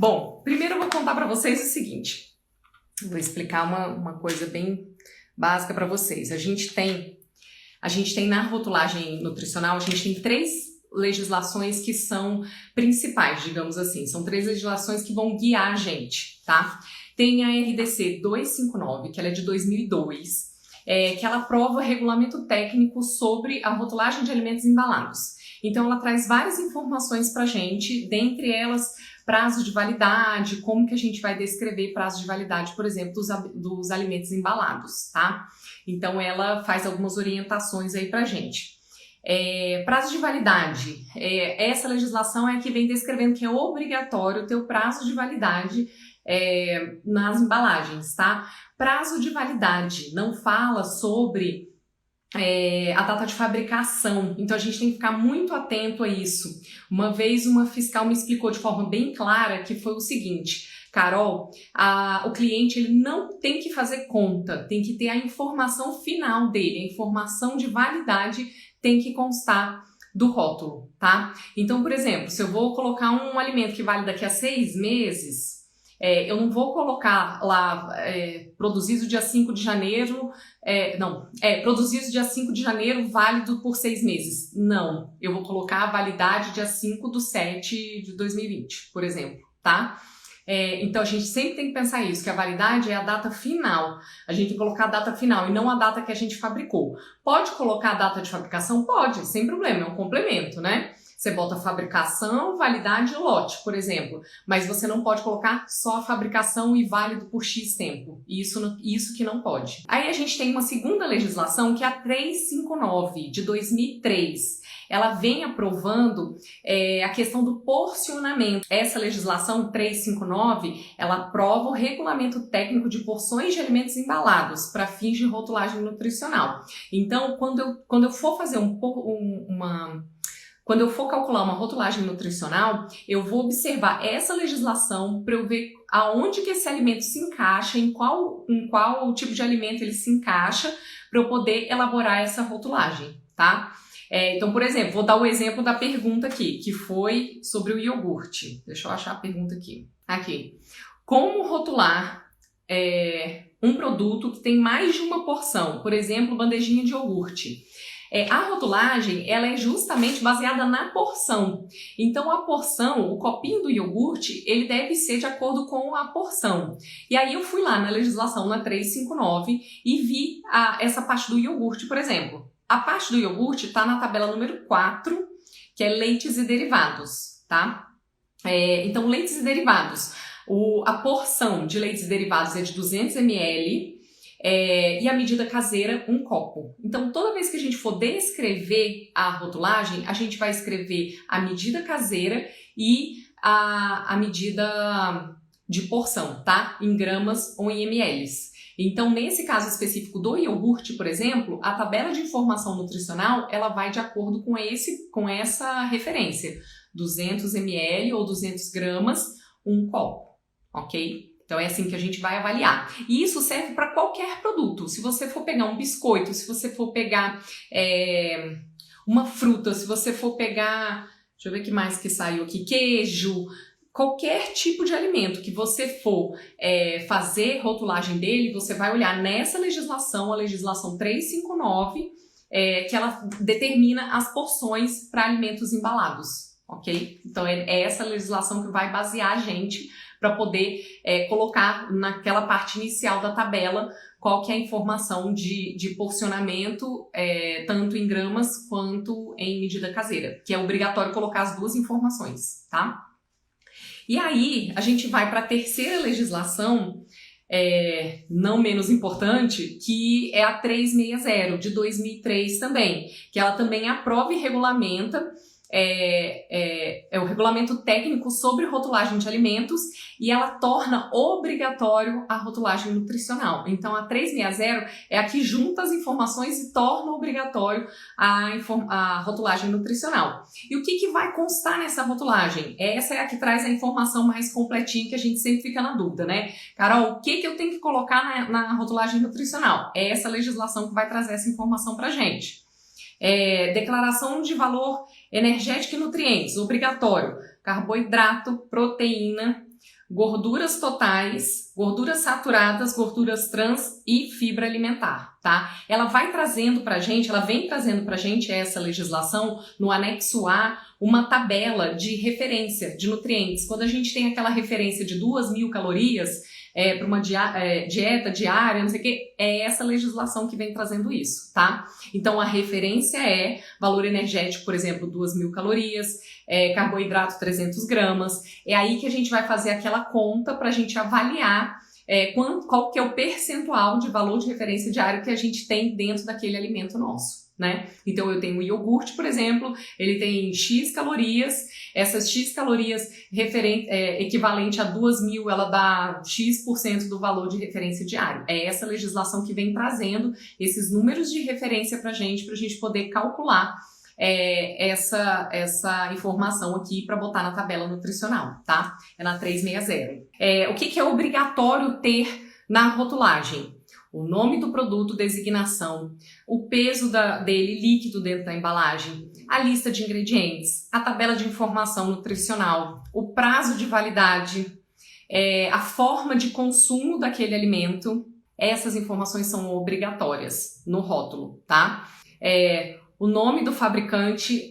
Bom, primeiro eu vou contar para vocês o seguinte. Vou explicar uma coisa bem básica para vocês. A gente tem na rotulagem nutricional, a gente tem 3 legislações que são principais, digamos assim. São 3 legislações que vão guiar a gente, tá? Tem a RDC 259, que ela é de 2002, que ela aprova o regulamento técnico sobre a rotulagem de alimentos embalados. Então, ela traz várias informações pra gente, dentre elas, prazo de validade, como que a gente vai descrever prazo de validade, por exemplo, dos alimentos embalados, tá? Então, ela faz algumas orientações aí pra gente. Prazo de validade, essa legislação é que vem descrevendo que é obrigatório ter o prazo de validade nas embalagens, tá? Prazo de validade não fala sobre a data de fabricação, então a gente tem que ficar muito atento a isso. Uma vez uma fiscal me explicou de forma bem clara que foi o seguinte: Carol, o cliente ele não tem que fazer conta, tem que ter a informação final dele, a informação de validade tem que constar do rótulo, tá? Então, por exemplo, se eu vou colocar um alimento que vale daqui a 6 meses, eu não vou colocar lá produzido dia 5 de janeiro, produzido dia 5 de janeiro, válido por 6 meses. Não, eu vou colocar a validade dia 5/7 de 2020, por exemplo, tá? Então a gente sempre tem que pensar isso, que a validade é a data final. A gente tem que colocar a data final e não a data que a gente fabricou. Pode colocar a data de fabricação? Pode, sem problema, é um complemento, né? Você bota fabricação, validade e lote, por exemplo. Mas você não pode colocar só a fabricação e válido por X tempo. Isso que não pode. Aí a gente tem uma segunda legislação, que é a 359, de 2003. Ela vem aprovando a questão do porcionamento. Essa legislação 359, ela aprova o regulamento técnico de porções de alimentos embalados para fins de rotulagem nutricional. Então, quando eu for fazer quando eu for calcular uma rotulagem nutricional, eu vou observar essa legislação para eu ver aonde que esse alimento se encaixa, em qual tipo de alimento ele se encaixa, para eu poder elaborar essa rotulagem, tá? Então, por exemplo, vou dar o exemplo da pergunta aqui, que foi sobre o iogurte. Deixa eu achar a pergunta aqui. Aqui. Como rotular um produto que tem mais de uma porção? Por exemplo, bandejinha de iogurte. A rotulagem, ela é justamente baseada na porção. Então, a porção, o copinho do iogurte, ele deve ser de acordo com a porção. E aí eu fui lá na legislação, na 359, e vi essa parte do iogurte, por exemplo. A parte do iogurte está na tabela número 4, que é leites e derivados, tá? Então, leites e derivados. A porção de leites e derivados é de 200 ml, e a medida caseira, 1 copo. Então, toda vez que a gente for descrever a rotulagem, a gente vai escrever a medida caseira e a medida de porção, tá? Em gramas ou em mls. Então, nesse caso específico do iogurte, por exemplo, a tabela de informação nutricional, ela vai de acordo com essa referência. 200 ml ou 200 gramas, 1 copo, ok? Então é assim que a gente vai avaliar. E isso serve para qualquer produto. Se você for pegar um biscoito, se você for pegar uma fruta, se você for pegar, deixa eu ver o que mais que saiu aqui, queijo, qualquer tipo de alimento que você for fazer rotulagem dele, você vai olhar nessa legislação, a legislação 359, que ela determina as porções para alimentos embalados, ok? Então é essa legislação que vai basear a gente para poder colocar naquela parte inicial da tabela qual que é a informação de porcionamento, tanto em gramas quanto em medida caseira, que é obrigatório colocar as 2 informações, tá? E aí, a gente vai para a terceira legislação, não menos importante, que é a 360, de 2003 também, que ela também aprova e regulamenta o regulamento técnico sobre rotulagem de alimentos, e ela torna obrigatório a rotulagem nutricional. Então, a 360 é a que junta as informações e torna obrigatório a rotulagem nutricional. E o que vai constar nessa rotulagem? Essa é a que traz a informação mais completinha, que a gente sempre fica na dúvida, né? Carol, o que eu tenho que colocar na rotulagem nutricional? É essa legislação que vai trazer essa informação pra gente. Declaração de valor energético e nutrientes, obrigatório. Carboidrato, proteína, gorduras totais, gorduras saturadas, gorduras trans e fibra alimentar, tá? Ela vai trazendo pra gente, ela vem trazendo pra gente essa legislação no anexo A, uma tabela de referência de nutrientes. Quando a gente tem aquela referência de 2.000 calorias para uma dieta diária, não sei o que, é essa legislação que vem trazendo isso, tá? Então a referência é valor energético, por exemplo, 2.000 calorias, carboidrato 300 gramas, é aí que a gente vai fazer aquela conta para a gente avaliar qual que é o percentual de valor de referência diário que a gente tem dentro daquele alimento nosso, né? Então eu tenho o iogurte, por exemplo, ele tem X calorias, essas X calorias equivalente a 2.000, ela dá X% do valor de referência diário. É essa legislação que vem trazendo esses números de referência pra gente poder calcular essa informação aqui para botar na tabela nutricional, tá? É na 360. O que é obrigatório ter na rotulagem? O nome do produto, designação, o peso dele líquido dentro da embalagem, a lista de ingredientes, a tabela de informação nutricional, o prazo de validade, a forma de consumo daquele alimento. Essas informações são obrigatórias no rótulo, tá? O nome do fabricante,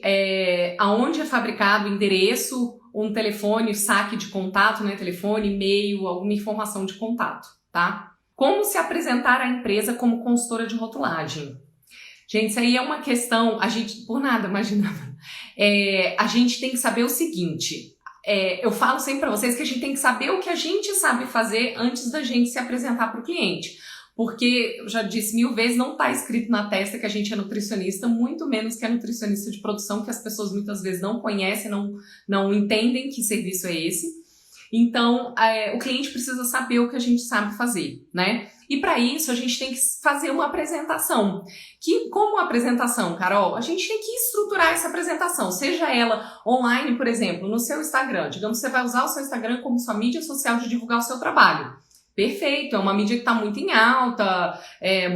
aonde é fabricado, endereço, um telefone, saque de contato, né? Telefone, e-mail, alguma informação de contato, tá? Como se apresentar à empresa como consultora de rotulagem? Gente, isso aí é uma questão, por nada, imagina, a gente tem que saber o seguinte, eu falo sempre para vocês que a gente tem que saber o que a gente sabe fazer antes da gente se apresentar para o cliente. Porque, eu já disse 1000 vezes, não está escrito na testa que a gente é nutricionista, muito menos que é nutricionista de produção, que as pessoas muitas vezes não conhecem, não entendem que serviço é esse. Então, o cliente precisa saber o que a gente sabe fazer, né? E para isso, a gente tem que fazer uma apresentação. Como apresentação, Carol? A gente tem que estruturar essa apresentação, seja ela online, por exemplo, no seu Instagram. Digamos que você vai usar o seu Instagram como sua mídia social de divulgar o seu trabalho. Perfeito, é uma mídia que está muito em alta,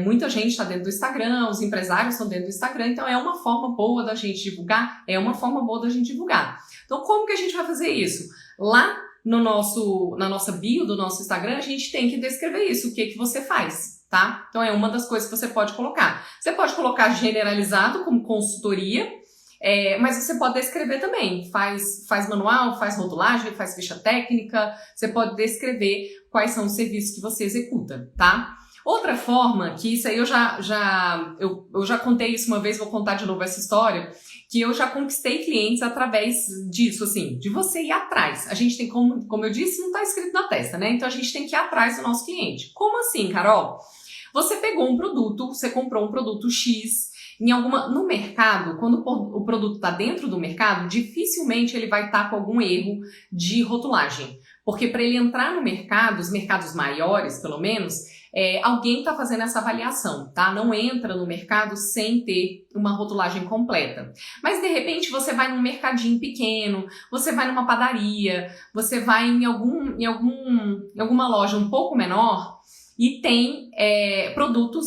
muita gente está dentro do Instagram, os empresários estão dentro do Instagram, então é uma forma boa da gente divulgar, Então, como que a gente vai fazer isso? Lá na nossa bio do nosso Instagram, a gente tem que descrever isso, o que você faz, tá? Então é uma das coisas que você pode colocar. Você pode colocar generalizado como consultoria, mas você pode descrever também. Faz manual, faz rotulagem, faz ficha técnica, você pode descrever quais são os serviços que você executa, tá? Outra forma, que isso aí eu já contei isso uma vez, vou contar de novo essa história, que eu já conquistei clientes através disso, assim, de você ir atrás. A gente tem, como eu disse, não está escrito na testa, né? Então a gente tem que ir atrás do nosso cliente. Como assim, Carol? Você pegou um produto, você comprou um produto X, no mercado, quando o produto está dentro do mercado, dificilmente ele vai estar com algum erro de rotulagem. Porque para ele entrar no mercado, os mercados maiores, pelo menos, alguém está fazendo essa avaliação, tá? Não entra no mercado sem ter uma rotulagem completa. Mas, de repente, você vai num mercadinho pequeno, você vai numa padaria, você vai em alguma loja um pouco menor e tem produtos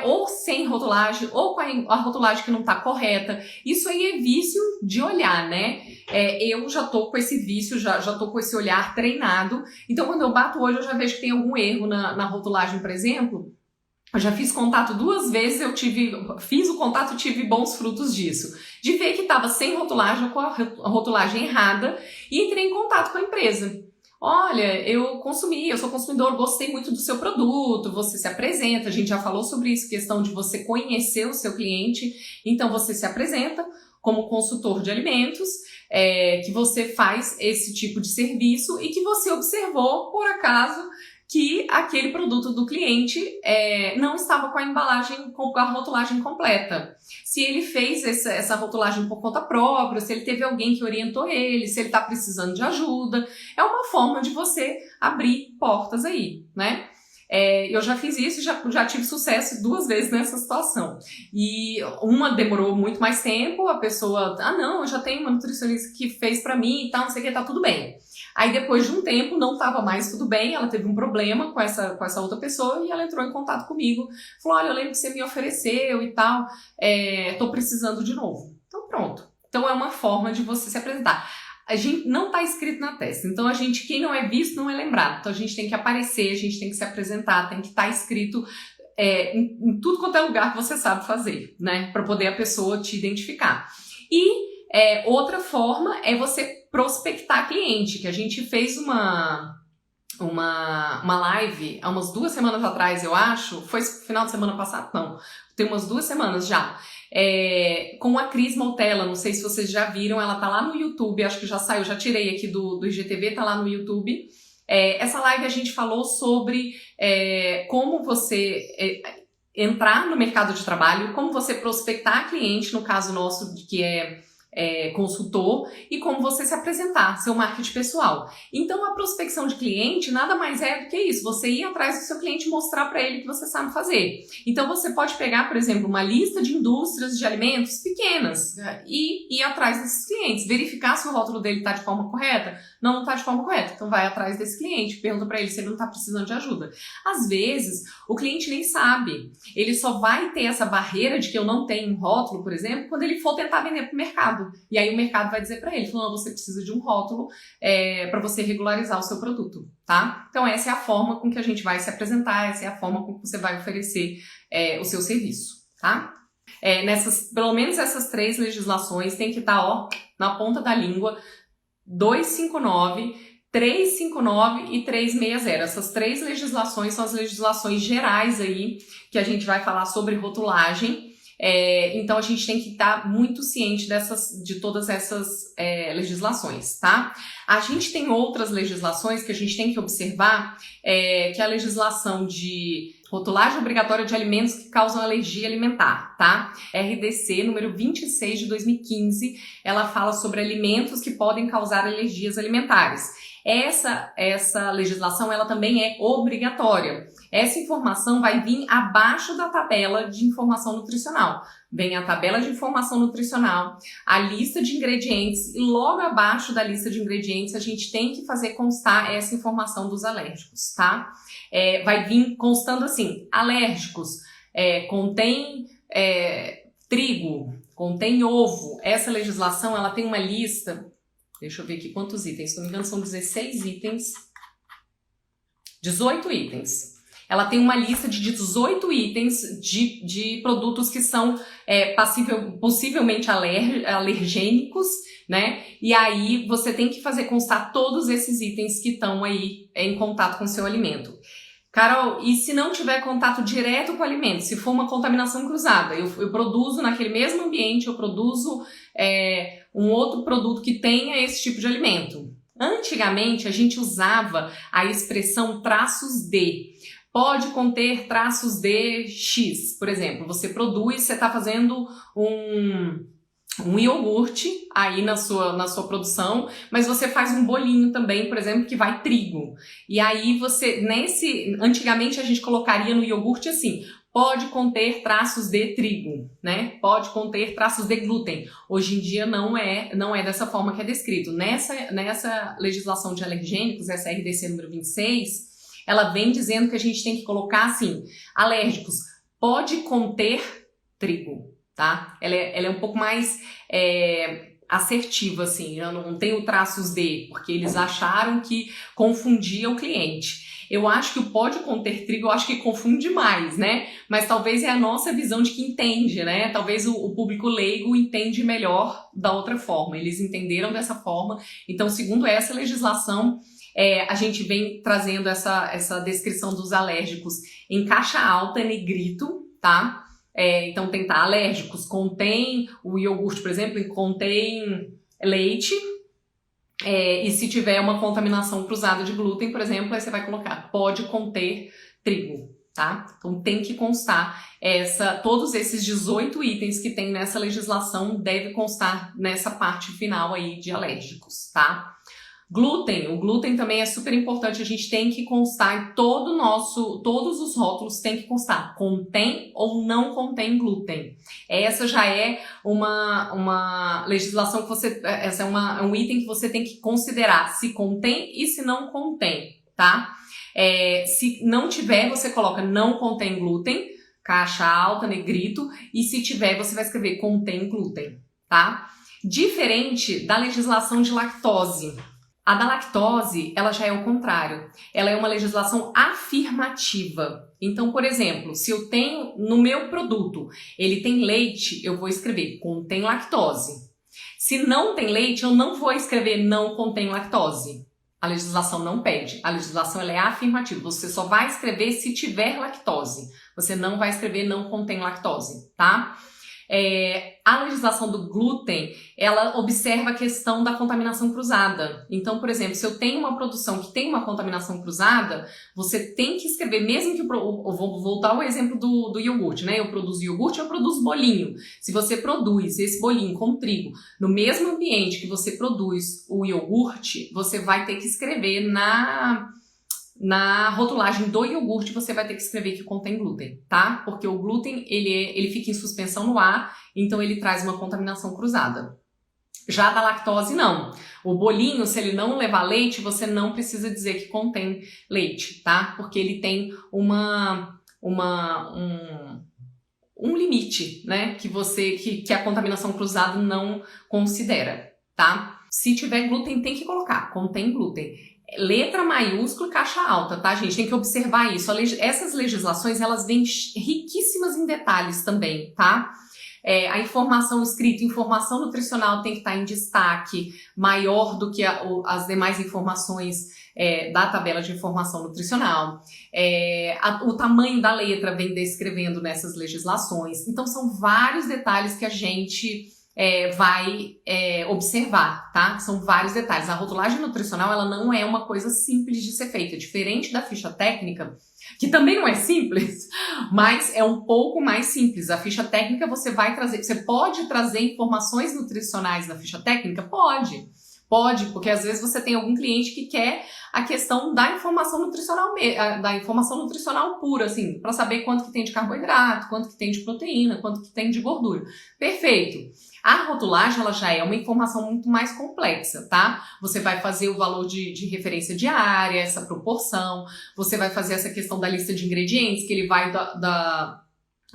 ou sem rotulagem ou com a rotulagem que não está correta. Isso aí é vício de olhar, né? Eu já tô com esse vício, já tô com esse olhar treinado. Então, quando eu bato o olho, eu já vejo que tem algum erro na rotulagem, por exemplo. Eu já fiz contato 2 vezes, fiz o contato e tive bons frutos disso. De ver que estava sem rotulagem ou com a rotulagem errada e entrei em contato com a empresa. Olha, eu sou consumidor, gostei muito do seu produto, você se apresenta, a gente já falou sobre isso, questão de você conhecer o seu cliente, então você se apresenta como consultor de alimentos, que você faz esse tipo de serviço e que você observou, por acaso, que aquele produto do cliente não estava com a embalagem, com a rotulagem completa. Se ele fez essa rotulagem por conta própria, se ele teve alguém que orientou ele, se ele está precisando de ajuda, é uma forma de você abrir portas aí, né? Eu já fiz isso e já tive sucesso 2 vezes nessa situação. E uma demorou muito mais tempo, a pessoa, não, eu já tenho uma nutricionista que fez pra mim e tal, não sei o que, tá tudo bem. Aí depois de um tempo não estava mais tudo bem, ela teve um problema com essa outra pessoa e ela entrou em contato comigo, falou, olha, eu lembro que você me ofereceu e tal, tô precisando de novo. Então pronto. Então é uma forma de você se apresentar. a gente não está escrito na testa. Então, quem não é visto não é lembrado. Então, a gente tem que aparecer, a gente tem que se apresentar, tem que estar escrito em tudo quanto é lugar que você sabe fazer, né? Para poder a pessoa te identificar. E outra forma é você prospectar cliente, que a gente fez uma live há umas 2 semanas atrás, eu acho. Foi final de semana passado? Não. Tem umas 2 semanas já. Com a Cris Montella, não sei se vocês já viram, ela tá lá no YouTube, acho que já saiu, já tirei aqui do IGTV, tá lá no YouTube. Essa live a gente falou sobre como você entrar no mercado de trabalho, como você prospectar cliente, no caso nosso, que é consultor, e como você se apresentar, seu marketing pessoal. Então, a prospecção de cliente nada mais é do que isso, você ir atrás do seu cliente e mostrar para ele o que você sabe fazer. Então, você pode pegar, por exemplo, uma lista de indústrias de alimentos pequenas e ir atrás desses clientes, verificar se o rótulo dele está de forma correta. Não está de forma correta, então vai atrás desse cliente, pergunta para ele se ele não está precisando de ajuda. Às vezes, o cliente nem sabe, ele só vai ter essa barreira de que eu não tenho um rótulo, por exemplo, quando ele for tentar vender para o mercado. E aí o mercado vai dizer para ele, falando, você precisa de um rótulo para você regularizar o seu produto, tá? Então essa é a forma com que a gente vai se apresentar, essa é a forma com que você vai oferecer o seu serviço, tá? Pelo menos essas 3 legislações tem que estar na ponta da língua, 259, 359 e 360. Essas 3 legislações são as legislações gerais aí que a gente vai falar sobre rotulagem. Então a gente tem que estar muito ciente de todas essas legislações, tá? A gente tem outras legislações que a gente tem que observar, que é a legislação de rotulagem obrigatória de alimentos que causam alergia alimentar, tá? RDC número 26 de 2015, ela fala sobre alimentos que podem causar alergias alimentares. Essa legislação, ela também é obrigatória. Essa informação vai vir abaixo da tabela de informação nutricional. Vem a tabela de informação nutricional, a lista de ingredientes e logo abaixo da lista de ingredientes a gente tem que fazer constar essa informação dos alérgicos, tá? Vai vir constando assim, alérgicos, contém trigo, contém ovo. Essa legislação, ela tem uma lista, deixa eu ver aqui quantos itens, se não me engano são 16 itens, 18 itens. Ela tem uma lista de 18 itens de produtos que são possivelmente alergênicos, né? E aí você tem que fazer constar todos esses itens que estão aí em contato com o seu alimento. Carol, e se não tiver contato direto com o alimento, se for uma contaminação cruzada, eu produzo naquele mesmo ambiente, eu produzo um outro produto que tenha esse tipo de alimento. Antigamente a gente usava a expressão traços de. Pode conter traços de X, por exemplo, você produz, você está fazendo um iogurte aí na sua produção, mas você faz um bolinho também, por exemplo, que vai trigo. E aí antigamente a gente colocaria no iogurte assim, pode conter traços de trigo, né? Pode conter traços de glúten. Hoje em dia não é dessa forma que é descrito. Nessa legislação de alergênicos, essa RDC número 26, ela vem dizendo que a gente tem que colocar assim, alérgicos, pode conter trigo, tá? Ela é um pouco mais assertiva, assim, eu não tenho traços de, porque eles acharam que confundia o cliente. Eu acho que o pode conter trigo, eu acho que confunde mais, né? Mas talvez é a nossa visão de que entende, né? Talvez o público leigo entende melhor da outra forma, eles entenderam dessa forma. Então, segundo essa legislação, a gente vem trazendo essa descrição dos alérgicos em caixa alta, negrito, tá? Então tem alérgicos, contém o iogurte, por exemplo, contém leite, e se tiver uma contaminação cruzada de glúten, por exemplo, aí você vai colocar, pode conter trigo, tá? Então tem que constar todos esses 18 itens que tem nessa legislação deve constar nessa parte final aí de alérgicos, tá? Glúten, o glúten também é super importante, a gente tem que constar em todos os rótulos tem que constar, contém ou não contém glúten. Essa já é uma legislação que essa é um item que você tem que considerar se contém e se não contém, tá? Se não tiver, você coloca não contém glúten, caixa alta, negrito, e se tiver, você vai escrever contém glúten, tá? Diferente da legislação de lactose. A da lactose, ela já é o contrário. Ela é uma legislação afirmativa. Então, por exemplo, se eu tenho no meu produto, ele tem leite, eu vou escrever contém lactose. Se não tem leite, eu não vou escrever não contém lactose. A legislação não pede. A legislação ela é afirmativa. Você só vai escrever se tiver lactose. Você não vai escrever não contém lactose, tá? A legislação do glúten, ela observa a questão da contaminação cruzada. Então, por exemplo, se eu tenho uma produção que tem uma contaminação cruzada, você tem que escrever, mesmo que eu vou voltar ao exemplo do iogurte, né? Eu produzo iogurte, eu produzo bolinho. Se você produz esse bolinho com trigo no mesmo ambiente que você produz o iogurte, você vai ter que escrever na rotulagem do iogurte, você vai ter que escrever que contém glúten, tá? Porque o glúten, ele fica em suspensão no ar, então ele traz uma contaminação cruzada. Já da lactose, não. O bolinho, se ele não levar leite, você não precisa dizer que contém leite, tá? Porque ele tem um limite, né? Que a contaminação cruzada não considera, tá? Se tiver glúten, tem que colocar, contém glúten. Letra maiúscula e caixa alta, tá, gente? Tem que observar isso. Essas legislações, elas vêm riquíssimas em detalhes também, tá? A informação escrita, informação nutricional tem que estar em destaque, maior do que as demais informações da tabela de informação nutricional. O tamanho da letra vem descrevendo nessas legislações. Então, são vários detalhes que a gente vai observar, tá? São vários detalhes. A rotulagem nutricional, ela não é uma coisa simples de ser feita, diferente da ficha técnica, que também não é simples, mas é um pouco mais simples. A ficha técnica você pode trazer informações nutricionais na ficha técnica? Pode, porque às vezes você tem algum cliente que quer a questão da informação nutricional pura, assim, para saber quanto que tem de carboidrato, quanto que tem de proteína, quanto que tem de gordura. Perfeito. A rotulagem, ela já é uma informação muito mais complexa, tá? Você vai fazer o valor de referência diária, essa proporção, você vai fazer essa questão da lista de ingredientes, que ele vai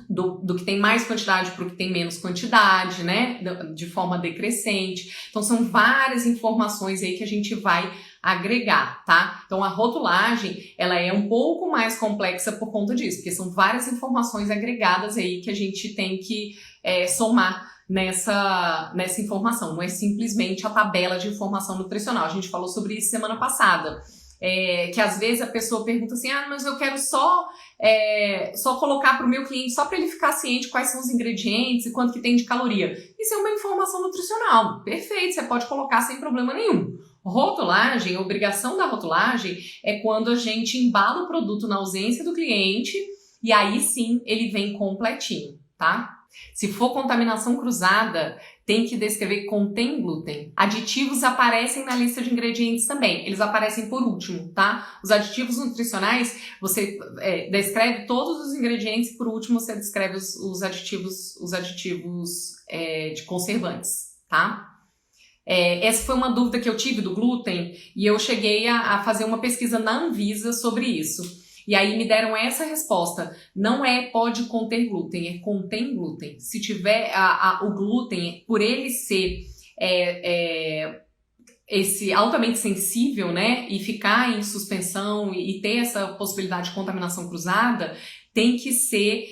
do que tem mais quantidade para o que tem menos quantidade, né? De forma decrescente. Então, são várias informações aí que a gente vai agregar, tá? Então, a rotulagem, ela é um pouco mais complexa por conta disso, porque são várias informações agregadas aí que a gente tem que somar nessa informação. Não é simplesmente a tabela de informação nutricional. A gente falou sobre isso semana passada. Que às vezes a pessoa pergunta assim, mas eu quero só colocar para o meu cliente, só para ele ficar ciente quais são os ingredientes e quanto que tem de caloria. Isso é uma informação nutricional. Perfeito, você pode colocar sem problema nenhum. Rotulagem, a obrigação da rotulagem é quando a gente embala o produto na ausência do cliente e aí sim ele vem completinho, tá? Se for contaminação cruzada, tem que descrever que contém glúten. Aditivos aparecem na lista de ingredientes também. Eles aparecem por último, tá? Os aditivos nutricionais, você descreve todos os ingredientes e por último você descreve os aditivos de conservantes, tá? Essa foi uma dúvida que eu tive do glúten e eu cheguei a fazer uma pesquisa na Anvisa sobre isso. E aí me deram essa resposta, não pode conter glúten, contém glúten. Se tiver o glúten, por ele ser esse altamente sensível, né, e ficar em suspensão e ter essa possibilidade de contaminação cruzada, tem que ser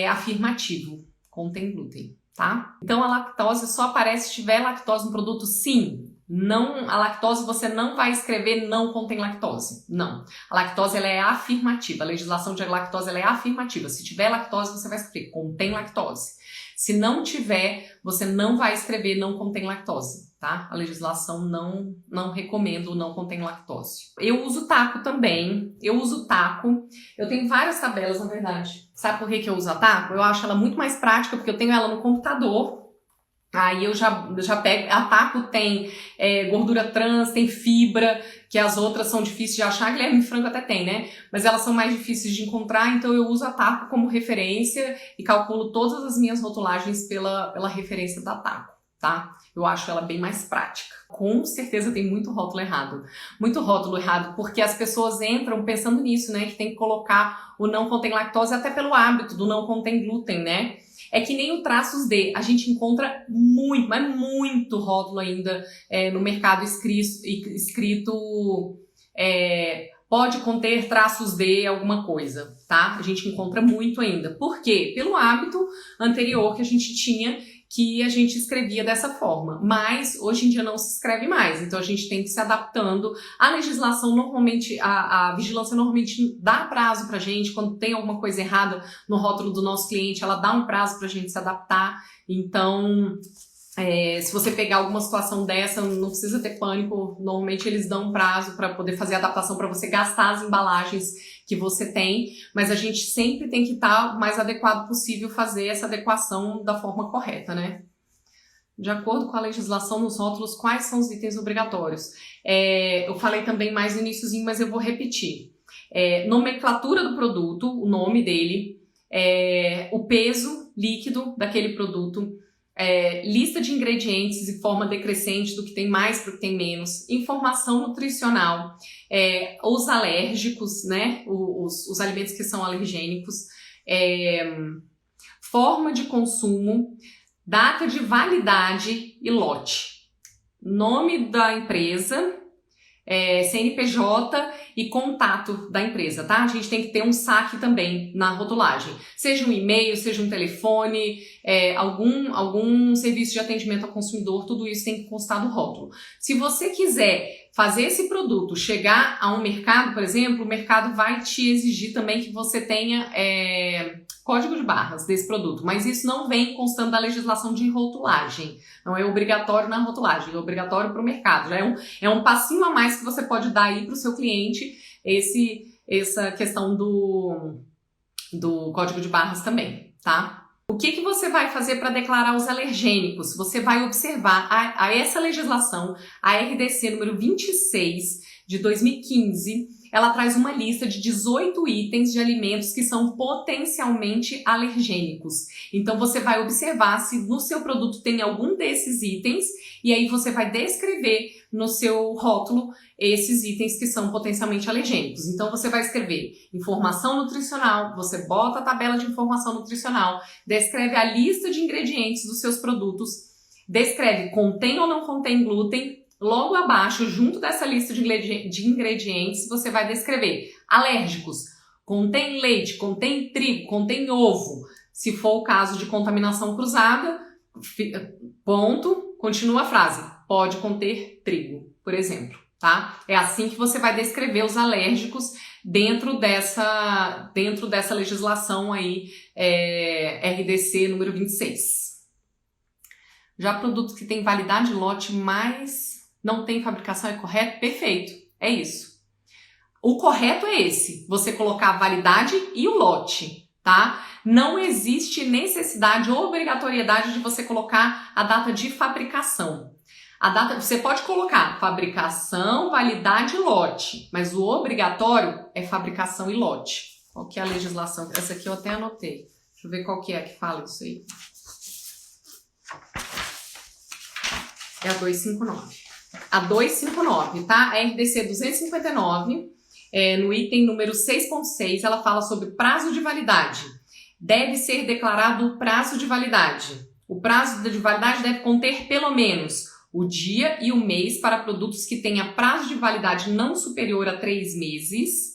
afirmativo, contém glúten, tá? Então a lactose só aparece se tiver lactose no produto? Sim. Não, a lactose você não vai escrever não contém lactose, não. A lactose ela é afirmativa, a legislação de lactose ela é afirmativa. Se tiver lactose, você vai escrever contém lactose. Se não tiver, você não vai escrever não contém lactose, tá? A legislação não recomenda o não contém lactose. Eu uso taco também, eu tenho várias tabelas na verdade. Sabe por que eu uso a taco? Eu acho ela muito mais prática porque eu tenho ela no computador. Aí eu já pego, a taco tem gordura trans, tem fibra, que as outras são difíceis de achar, Guilherme Franco até tem, né? Mas elas são mais difíceis de encontrar, então eu uso a taco como referência e calculo todas as minhas rotulagens pela referência da taco, tá? Eu acho ela bem mais prática. Com certeza tem muito rótulo errado, porque as pessoas entram pensando nisso, né? Que tem que colocar o não contém lactose até pelo hábito do não contém glúten, né? É que nem o traços D, a gente encontra muito, mas muito rótulo ainda no mercado escrito pode conter traços de alguma coisa, tá? A gente encontra muito ainda. Por quê? Pelo hábito anterior que a gente tinha, que a gente escrevia dessa forma, mas hoje em dia não se escreve mais, então a gente tem que ir se adaptando. A legislação normalmente, a vigilância normalmente dá prazo pra gente, quando tem alguma coisa errada no rótulo do nosso cliente, ela dá um prazo pra gente se adaptar, então se você pegar alguma situação dessa, não precisa ter pânico, normalmente eles dão um prazo para poder fazer a adaptação para você gastar as embalagens que você tem, mas a gente sempre tem que estar o mais adequado possível, fazer essa adequação da forma correta, né? De acordo com a legislação nos rótulos, quais são os itens obrigatórios? Eu falei também mais no iniciozinho, mas eu vou repetir. Nomenclatura do produto, o nome dele, o peso líquido daquele produto, lista de ingredientes em forma decrescente do que tem mais para o que tem menos, informação nutricional, os alérgicos, né, os alimentos que são alergênicos, forma de consumo, data de validade e lote, nome da empresa, CNPJ e contato da empresa, tá? A gente tem que ter um saque também na rotulagem, seja um e-mail, seja um telefone, algum serviço de atendimento ao consumidor, tudo isso tem que constar no rótulo. Se você quiser fazer esse produto chegar a um mercado, por exemplo, o mercado vai te exigir também que você tenha código de barras desse produto, mas isso não vem constando da legislação de rotulagem, não é obrigatório na rotulagem, é obrigatório para o mercado, já é um passinho a mais que você pode dar aí para o seu cliente, essa questão do código de barras também, tá? O que você vai fazer para declarar os alergênicos? Você vai observar essa legislação, a RDC número 26 de 2015, ela traz uma lista de 18 itens de alimentos que são potencialmente alergênicos. Então você vai observar se no seu produto tem algum desses itens e aí você vai descrever no seu rótulo esses itens que são potencialmente alergênicos. Então você vai escrever informação nutricional, você bota a tabela de informação nutricional, descreve a lista de ingredientes dos seus produtos, descreve contém ou não contém glúten. Logo abaixo, junto dessa lista de ingredientes, você vai descrever alérgicos, contém leite, contém trigo, contém ovo. Se for o caso de contaminação cruzada, ponto, continua a frase, pode conter trigo, por exemplo, tá? É assim que você vai descrever os alérgicos dentro dessa legislação aí, RDC número 26. Já produtos que têm validade lote, mas não tem fabricação, é correto? Perfeito, é isso. O correto é esse, você colocar a validade e o lote, tá? Não existe necessidade ou obrigatoriedade de você colocar a data de fabricação. A data, você pode colocar fabricação, validade e lote, mas o obrigatório é fabricação e lote. Qual que é a legislação? Essa aqui eu até anotei. Deixa eu ver qual que fala isso aí. É a 259. A 259, tá? A RDC 259, no item número 6.6, ela fala sobre prazo de validade. Deve ser declarado o prazo de validade. O prazo de validade deve conter pelo menos o dia e o mês para produtos que tenha prazo de validade não superior a 3 meses,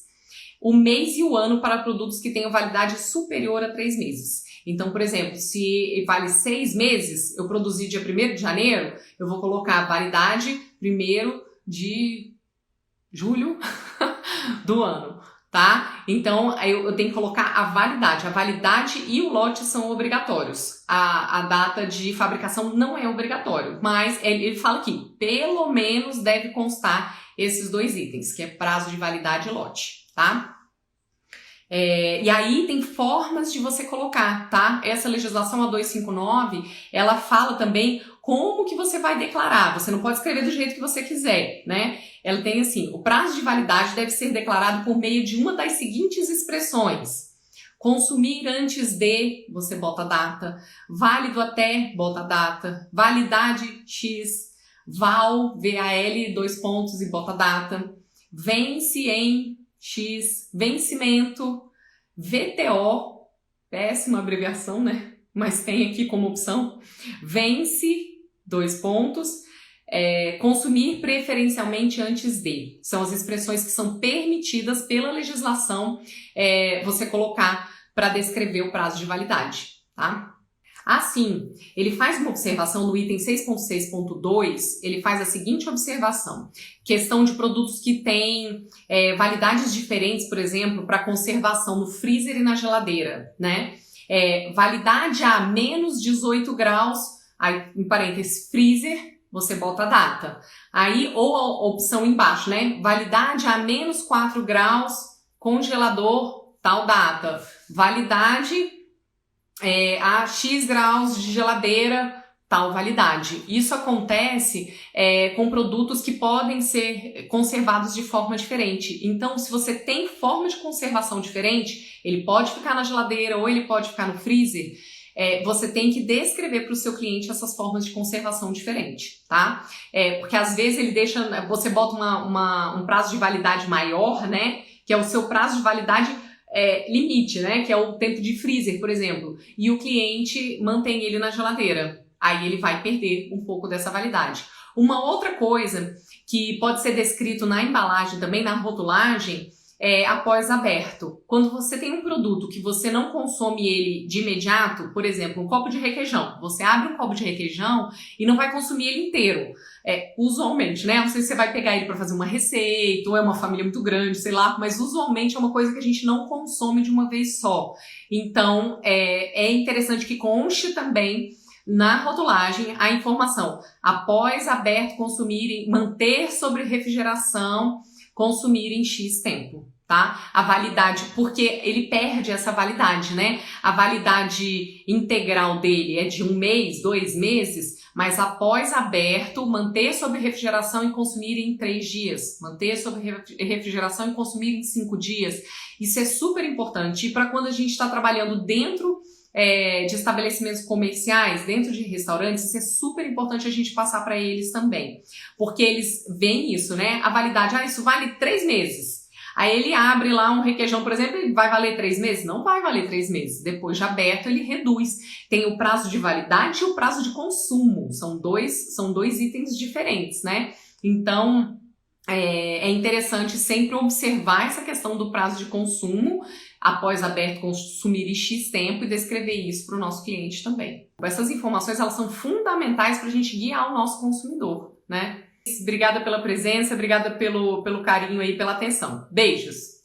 o mês e o ano para produtos que tenham validade superior a 3 meses. Então, por exemplo, se vale 6 meses, eu produzi dia 1º de janeiro, eu vou colocar a validade 1º de julho do ano, tá? Então, eu tenho que colocar a validade e o lote são obrigatórios. A data de fabricação não é obrigatório, mas ele fala aqui, pelo menos deve constar esses 2 itens, que é prazo de validade e lote, tá? E aí tem formas de você colocar, tá? Essa legislação, a 259, ela fala também como que você vai declarar. Você não pode escrever do jeito que você quiser, né? Ela tem assim, o prazo de validade deve ser declarado por meio de uma das seguintes expressões. Consumir antes de, você bota a data. Válido até, bota a data. Validade X. Val, V-A-L, 2 pontos e bota a data. Vence em X, vencimento, VTO, péssima abreviação, né? mas tem aqui como opção, vence, 2 pontos, consumir preferencialmente antes de. São as expressões que são permitidas pela legislação você colocar para descrever o prazo de validade, tá? Assim, ele faz uma observação no item 6.6.2, ele faz a seguinte observação: questão de produtos que têm validades diferentes, por exemplo, para conservação no freezer e na geladeira, né? Validade a menos 18 graus, aí, em parênteses, freezer, você bota a data. Aí, ou a opção embaixo, né? Validade a menos 4 graus, congelador, tal data. Validade a X graus de geladeira, tal validade. Isso acontece com produtos que podem ser conservados de forma diferente. Então, se você tem forma de conservação diferente, ele pode ficar na geladeira ou ele pode ficar no freezer, você tem que descrever para o seu cliente essas formas de conservação diferentes, tá? Porque às vezes ele deixa, você bota um prazo de validade maior, né? Que é o seu prazo de validade limite, né? Que é o tempo de freezer, por exemplo. E o cliente mantém ele na geladeira. Aí ele vai perder um pouco dessa validade. Uma outra coisa que pode ser descrito na embalagem, também na rotulagem, após aberto. Quando você tem um produto que você não consome ele de imediato, por exemplo, um copo de requeijão. Você abre um copo de requeijão e não vai consumir ele inteiro. Usualmente, né? Não sei se você vai pegar ele para fazer uma receita ou é uma família muito grande, sei lá, mas usualmente é uma coisa que a gente não consome de uma vez só. Então, é interessante que conste também na rotulagem a informação: após aberto consumirem, manter sobre refrigeração, consumir em X tempo, tá? A validade, porque ele perde essa validade, né? A validade integral dele é de 1 mês, 2 meses, mas após aberto, manter sob refrigeração e consumir em 3 dias. Manter sob refrigeração e consumir em 5 dias. Isso é super importante. E para quando a gente está trabalhando dentro de estabelecimentos comerciais, dentro de restaurantes, isso é super importante a gente passar para eles também. Porque eles veem isso, né? A validade, isso vale 3 meses. Aí ele abre lá um requeijão, por exemplo, e vai valer 3 meses? Não vai valer 3 meses. Depois de aberto, ele reduz. Tem o prazo de validade e o prazo de consumo. São dois itens diferentes, né? Então, é interessante sempre observar essa questão do prazo de consumo após aberto, consumir em X tempo, e descrever isso para o nosso cliente também. Essas informações, elas são fundamentais para a gente guiar o nosso consumidor, né? Obrigada pela presença, obrigada pelo carinho aí, pela atenção. Beijos!